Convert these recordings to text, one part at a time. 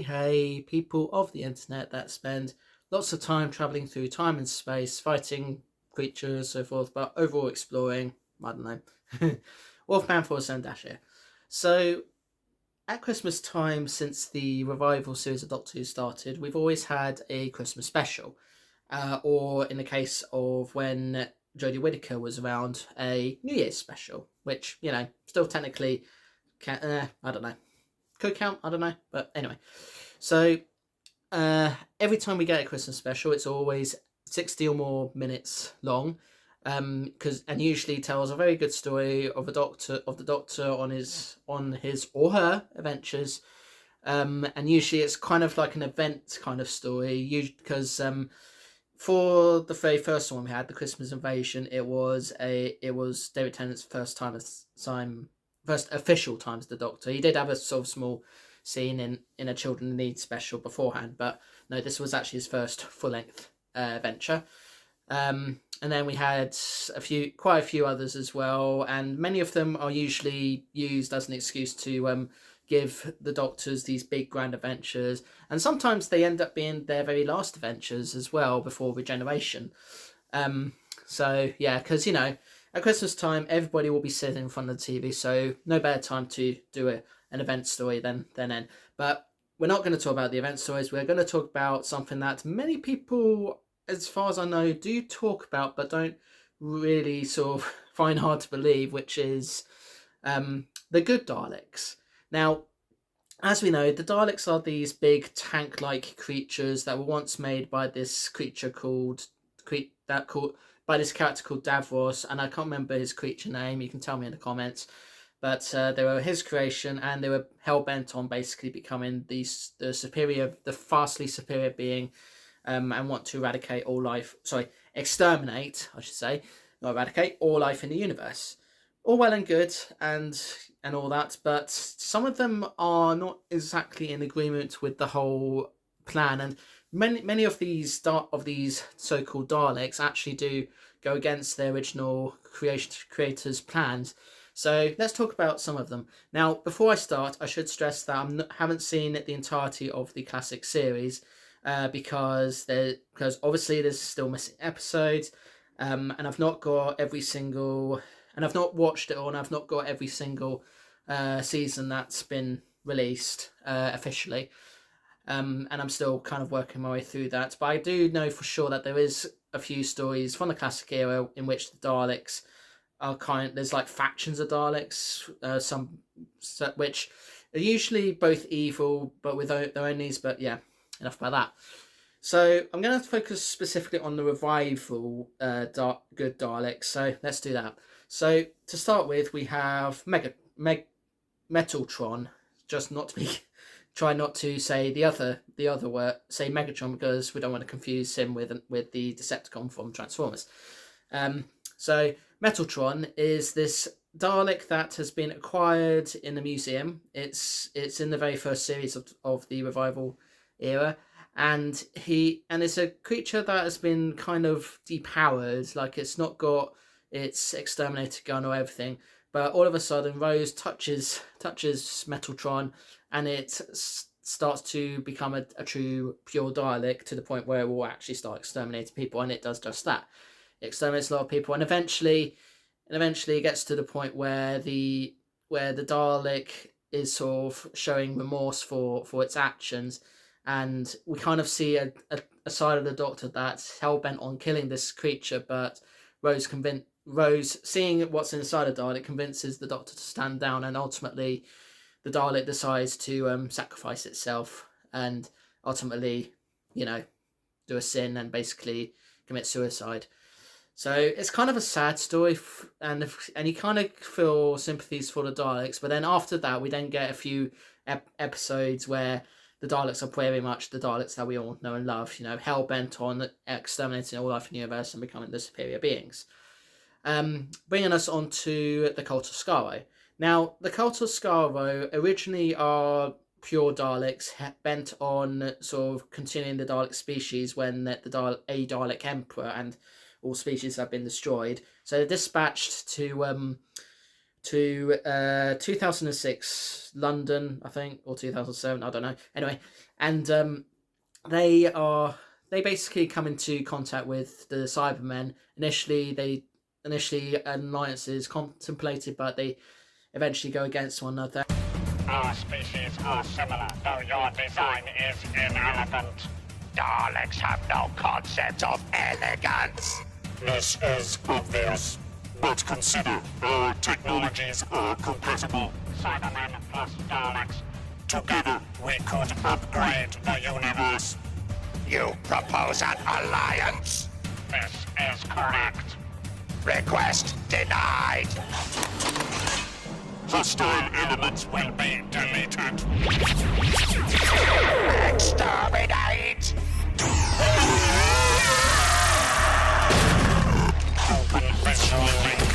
Hey, people of the internet that spend lots of time traveling through time and space, fighting creatures, so forth, but overall exploring. I don't know. Wolfman 47 Dash here. So, at Christmas time, since the revival series of Doctor Who started, we've always had a Christmas special. Or in the case of when Jodie Whittaker was around, a New Year's special, which, still technically, I don't know. Could count, I don't know. But anyway. So every time we get a Christmas special, it's always 60 or more minutes long, and usually tells a very good story of the doctor on his or her adventures, and usually it's kind of like an event kind of story, because for the very first one we had, the Christmas Invasion, it was David Tennant's first official time as the Doctor. He did have a sort of small scene in a Children in Need special beforehand, but no, this was actually his first full length venture. And then we had quite a few others as well, and many of them are usually used as an excuse to give the Doctors these big grand adventures, and sometimes they end up being their very last adventures as well before regeneration. So yeah, because at Christmas time everybody will be sitting in front of the TV, so no better time to do an event story than then. But we're not going to talk about the event stories. We're going to talk about something that many people, as far as I know, do talk about but don't really sort of find hard to believe, which is the good Daleks. Now, as we know, the Daleks are these big tank-like creatures that were once made by this creature by this character called Davros, and I can't remember his creature name. You can tell me in the comments. But they were his creation, and they were hell bent on basically becoming the vastly superior being, and want to exterminate, I should say, not eradicate, all life in the universe. All well and good, and all that, but some of them are not exactly in agreement with the whole plan, and many of these so-called Daleks actually do go against their original creators' plans. So let's talk about some of them. Now, before I start, I should stress that I haven't seen the entirety of the classic series, because obviously there's still missing episodes, and I've not got every single, and I've not watched it all, and I've not got every single season that's been released officially, and I'm still kind of working my way through that. But I do know for sure that there is a few stories from the classic era in which the Daleks there's like factions of Daleks, which are usually both evil but with their own needs. But yeah, enough about that. So I'm going to focus specifically on the revival good Daleks. So let's do that. So to start with, we have Metaltron. Just not to be try not to say the other word, say Megatron, because we don't want to confuse him with the Decepticon from Transformers. So Metaltron is this Dalek that has been acquired in the museum. It's in the very first series of the revival era, and it's a creature that has been kind of depowered, like it's not got its exterminator gun or everything. But all of a sudden, Rose touches Metaltron, and it starts to become a true pure Dalek, to the point where it will actually start exterminating people, and it does just that. It exterminates a lot of people, and eventually it gets to the point where the Dalek is sort of showing remorse for its actions, and we kind of see a side of the Doctor that's hell bent on killing this creature, but Rose, seeing what's inside of Dalek, convinces the Doctor to stand down, and ultimately the Dalek decides to sacrifice itself and ultimately, do a sin and basically commit suicide. So it's kind of a sad story, and you kind of feel sympathies for the Daleks, but then after that we then get a few episodes where the Daleks are very much the Daleks that we all know and love, hell bent on exterminating all life in the universe and becoming the superior beings. Bringing us on to the Cult of Skaro. Now, the Cult of Skaro originally are pure Daleks bent on sort of continuing the Dalek species when a Dalek Emperor and all species have been destroyed. So they're dispatched to to 2006 London, I think, or 2007, I don't know. Anyway, and they basically come into contact with the Cybermen. Initially an alliance is contemplated, but they eventually go against one another. Our species are similar, though your design is inelegant. Daleks have no concept of elegance. This is obvious. But consider, our technologies are compatible. Cybermen plus Daleks. Together, we could upgrade the universe. You propose an alliance? This is correct. Request denied. Hostile elements will be deleted. Exterminate! Open visual link.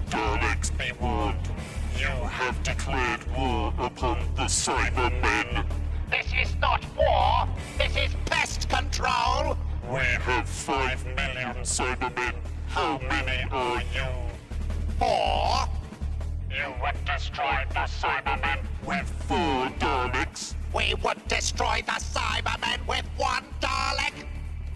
Daleks be warned. You have declared war upon the Cybermen. This is not war. This is pest control. We have 5 million Cybermen. How many are you? 4? You would destroy the Cybermen with 4 Daleks. We would destroy the Cybermen with 1 Dalek.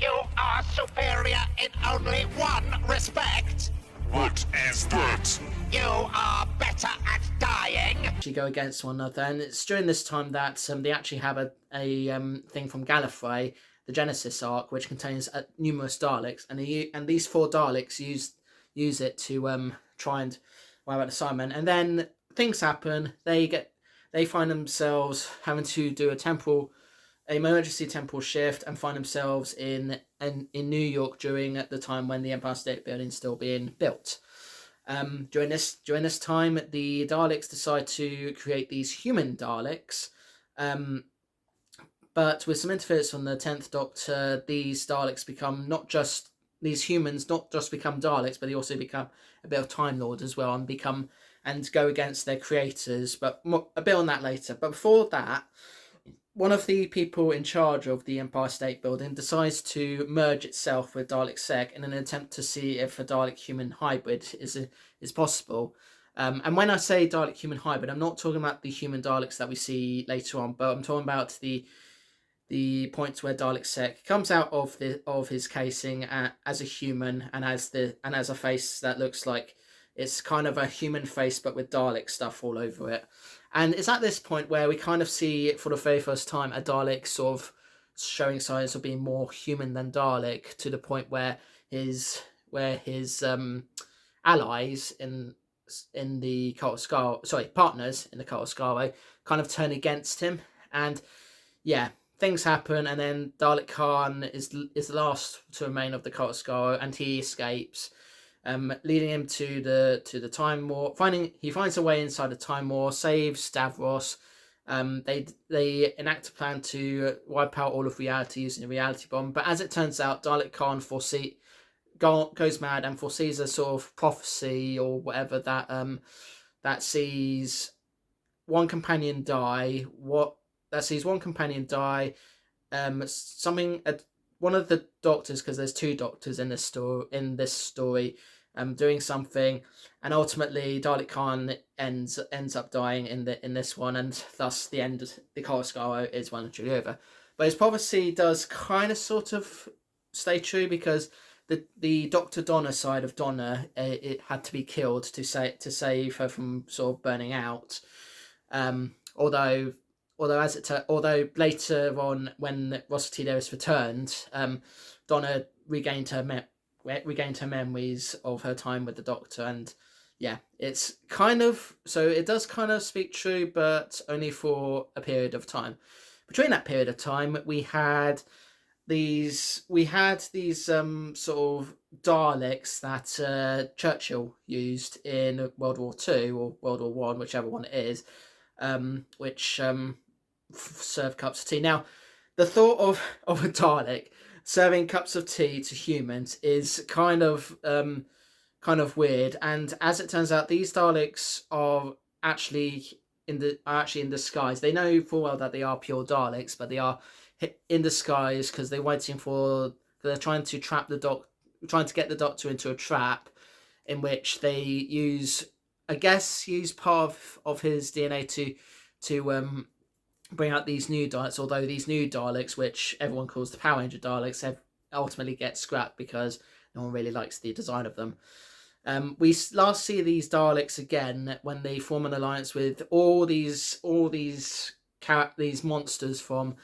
You are superior in only one respect. What is that? You are better at dying. Actually go against one another, and it's during this time that they actually have a thing from Gallifrey, the Genesis arc, which contains numerous Daleks, and these 4 Daleks use it to try and wipe out the Cybermen. And then things happen. They find themselves having to do emergency temporal shift and find themselves in New York during the time when the Empire State Building is still being built. During this time, the Daleks decide to create these human Daleks, but with some interference from the 10th Doctor, these Daleks become these humans not just become Daleks, but they also become a bit of Time Lord as well, and go against their creators. But a bit on that later. But before that, one of the people in charge of the Empire State Building decides to merge itself with Dalek Sec in an attempt to see if a Dalek-human hybrid is possible. And when I say Dalek-human hybrid, I'm not talking about the human Daleks that we see later on, but I'm talking about the points where Dalek Sec comes out of his casing as a human and has a face that looks like it's kind of a human face, but with Dalek stuff all over it. And it's at this point where we kind of see, for the very first time, a Dalek sort of showing signs of being more human than Dalek, to the point where his allies in the Cult of Skaro, partners in the Cult of Skaro, kind of turn against him. And yeah, things happen, and then Dalek Khan is the last to remain of the Cult of Skaro, and he escapes. Leading him to the Time War. He finds a way inside the Time War, saves Stavros. They enact a plan to wipe out all of reality using a reality bomb. But as it turns out, Dalek Khan goes mad and foresees a sort of prophecy or whatever that sees one companion die. One of the doctors, because there's 2 doctors in this story, doing something, and ultimately Dalek Khan ends up dying in this one, and thus the end of the Cult of Skaro is well and truly over. But his prophecy does kind of sort of stay true, because the Dr. Donna side of Donna, it had to be killed to save her from sort of burning out. Although later on, when Ross T. Lewis returned, Donna regained her memories of her time with the Doctor, and yeah, it does kind of speak true, but only for a period of time. Between that period of time, we had these sort of Daleks that Churchill used in World War II or World War One, whichever one it is, which serve cups of tea. Now, the thought of a Dalek serving cups of tea to humans is kind of weird. And as it turns out, these Daleks are actually in disguise. They know full well that they are pure Daleks, but they are in disguise because they're trying to get the Doctor into a trap in which they use I guess use part of his DNA to bring out these new Daleks. Although these new Daleks, which everyone calls the Power Ranger Daleks, have ultimately get scrapped because no one really likes the design of them. We last see these Daleks again when they form an alliance with all these monsters from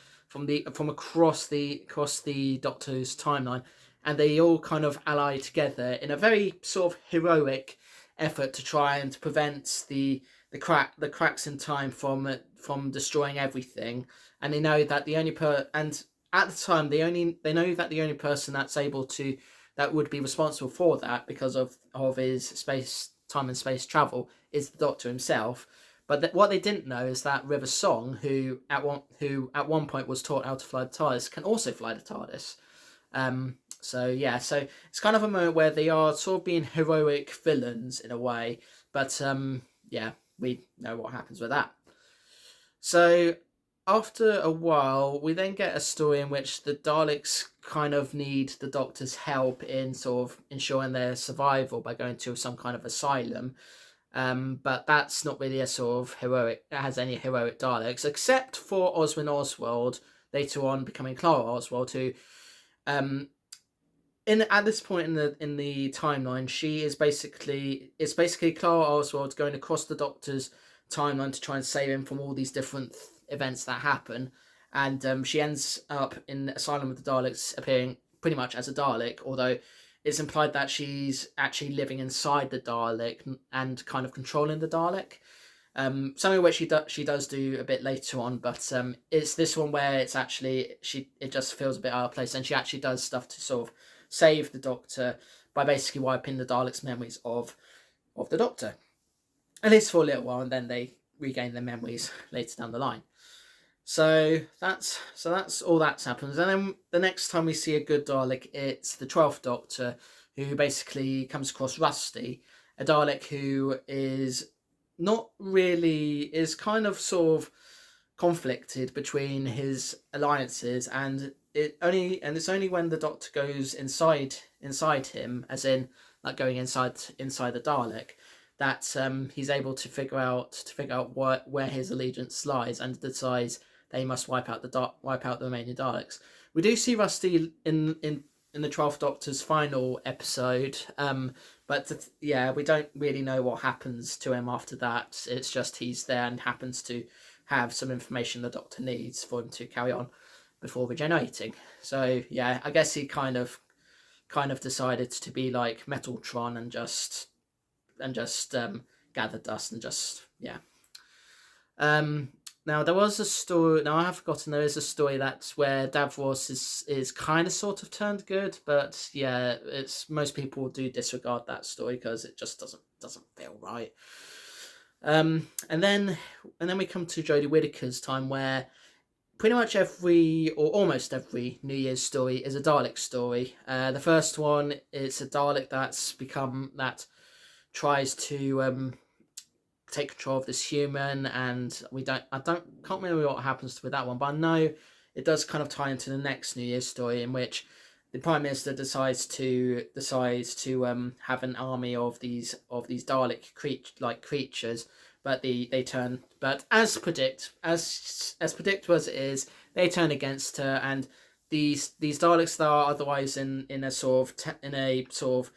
across the Doctor's timeline, and they all kind of ally together in a very sort of heroic effort to try and prevent the cracks in time from destroying everything. And they know that and at the time they know that the only person that would be responsible for that because of his time and space travel is the Doctor himself. But what they didn't know is that River Song, who at one point was taught how to fly the TARDIS, can also fly the TARDIS. So it's kind of a moment where they are sort of being heroic villains in a way, but we know what happens with that. So after a while, we then get a story in which the Daleks kind of need the Doctor's help in sort of ensuring their survival by going to some kind of asylum. But that's not really a sort of heroic. It has any heroic Daleks except for Oswin Oswald later on becoming Clara Oswald, who, at this point in the timeline, it's basically Clara Oswald going across the Doctor's timeline to try and save him from all these different events that happen, and she ends up in Asylum with the Daleks, appearing pretty much as a Dalek, although it's implied that she's actually living inside the Dalek and kind of controlling the Dalek. Something which she does do a bit later on, but it's this one where it's actually it just feels a bit out of place, and she actually does stuff to sort of save the Doctor by basically wiping the Daleks' memories of the Doctor, at least for a little while, and then they regain their memories later down the line. So that's all that's happens. And then the next time we see a good Dalek, it's the 12th Doctor, who basically comes across Rusty, a Dalek who is kind of sort of conflicted between his alliances, and it's only when the Doctor goes inside him, as in like going inside the Dalek, that he's able to figure out where his allegiance lies, and decides they must wipe out the remaining Daleks. We do see Rusty in the 12th Doctor's final episode, but we don't really know what happens to him after that. It's just he's there and happens to have some information the Doctor needs for him to carry on before regenerating. So yeah, I guess he kind of decided to be like Metaltron and just gather dust and just Now there was a story. Now I have forgotten. There is a story that's where Davros is kind of sort of turned good, but yeah, it's most people do disregard that story because it just doesn't feel right. And then we come to Jodie Whittaker's time, where pretty much almost every New Year's story is a Dalek story. The first one is a Dalek that tries to take control of this human, and can't remember what happens with that one, but I know it does kind of tie into the next New Year's story, in which the Prime Minister decides to have an army of these Dalek creatures, but they turn. But as predictable as it is, they turn against her, and these Daleks that are otherwise in a sort of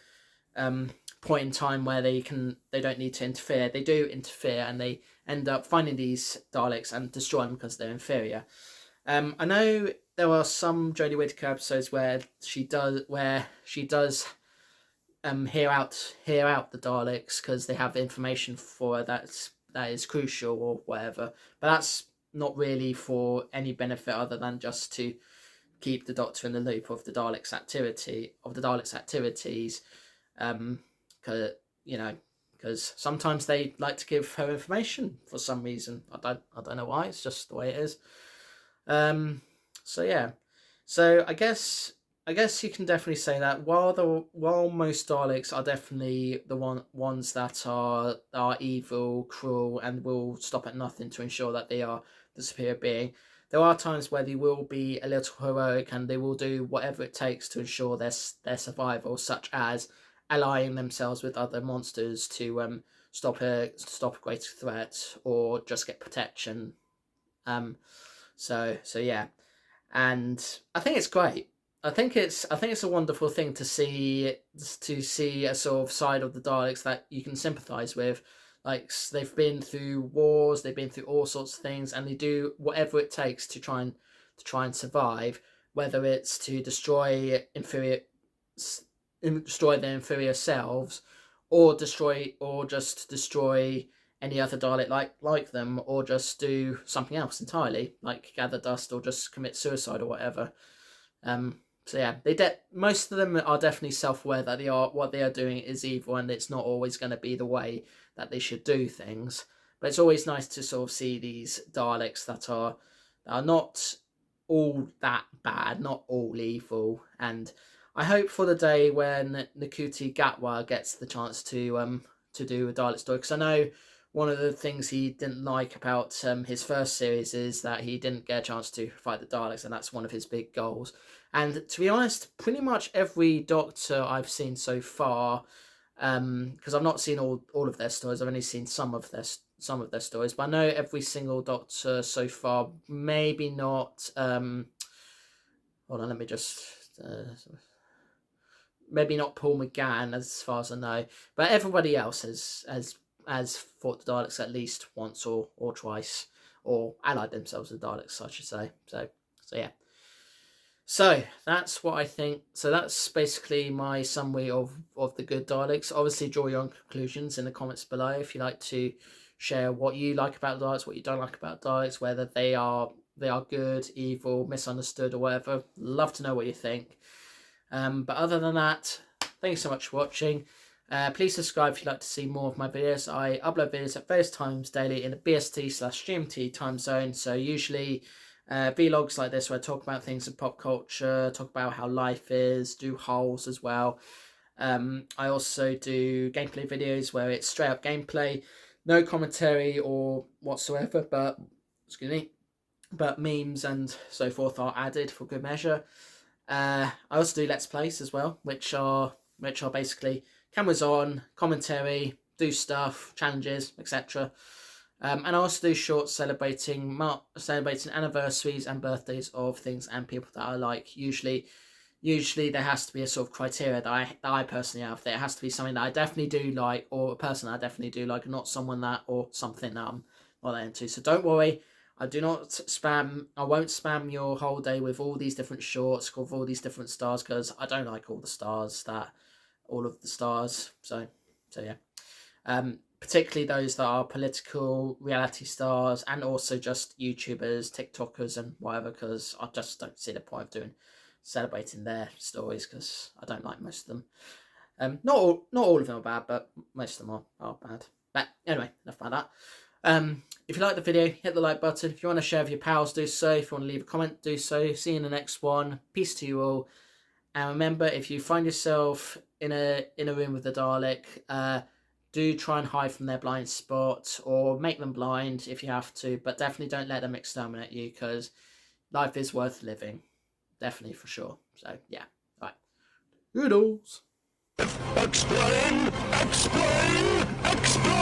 point in time where they don't need to interfere, they do interfere, and they end up finding these Daleks and destroying them because they're inferior. I know there are some Jodie Whittaker episodes where she does hear out the Daleks because they have information for her that is crucial or whatever, but that's not really for any benefit other than just to keep the Doctor in the loop of the Daleks' activities. Because sometimes they like to give her information for some reason. I don't know why. It's just the way it is. So I guess you can definitely say that while most Daleks are definitely the ones that are evil, cruel, and will stop at nothing to ensure that they are the superior being, there are times where they will be a little heroic and they will do whatever it takes to ensure their survival, such as allying themselves with other monsters to stop a greater threat or just get protection. So yeah, and I think it's great. I think it's a wonderful thing to see a sort of side of the Daleks that you can sympathise with. Like, they've been through wars, they've been through all sorts of things, and they do whatever it takes to try and survive. Whether it's to destroy their inferior selves, or just destroy any other Dalek like them, or just do something else entirely, like gather dust or just commit suicide or whatever. So yeah, most of them are definitely self-aware that what they are doing is evil, and it's not always going to be the way that they should do things. But it's always nice to sort of see these Daleks that are not all that bad, not all evil. And I hope for the day when Nkuti Gatwa gets the chance to do a Dalek story, because I know one of the things he didn't like about his first series is that he didn't get a chance to fight the Daleks, and that's one of his big goals. And to be honest, pretty much every Doctor I've seen so far, because I've not seen all of their stories, I've only seen some of their stories, but I know every single Doctor so far, maybe not. Hold on, let me just. Maybe not Paul McGann, as far as I know, but everybody else has fought the Daleks at least once or twice, or allied themselves with the Daleks, I should say. So yeah. So that's what I think. So that's basically my summary of the good Daleks. Obviously, draw your own conclusions in the comments below if you like to share what you like about Daleks, what you don't like about Daleks, whether they are good, evil, misunderstood, or whatever. Love to know what you think. But other than that, thanks so much for watching. Please subscribe if you'd like to see more of my videos. I upload videos at various times daily in the BST/GMT time zone. So usually vlogs like this where I talk about things in pop culture, talk about how life is, do hauls as well. I also do gameplay videos where it's straight up gameplay, no commentary or whatsoever, but memes and so forth are added for good measure. I also do Let's Plays as well, which are basically cameras on, commentary, do stuff, challenges, etc. And I also do shorts celebrating anniversaries and birthdays of things and people that I like. Usually there has to be a sort of criteria that I personally have. There has to be something that I definitely do like, or a person I definitely do like, and not someone that or something that I'm not that into. So don't worry. I won't spam your whole day with all these different shorts, with all these different stars, because I don't like all of the stars. So yeah. Particularly those that are political reality stars, and also just YouTubers, TikTokers, and whatever, because I just don't see the point of celebrating their stories, because I don't like most of them. Not all of them are bad, but most of them are bad. But anyway, enough about that. If you like the video, hit the like button. If you want to share with your pals, do so. If you want to leave a comment, do so. See you in the next one. Peace to you all. And remember, if you find yourself in a room with a Dalek, do try and hide from their blind spot, or make them blind if you have to. But definitely don't let them exterminate you, because life is worth living. Definitely, for sure. So, yeah. Right. Doodles. Explain! Explain! Explain!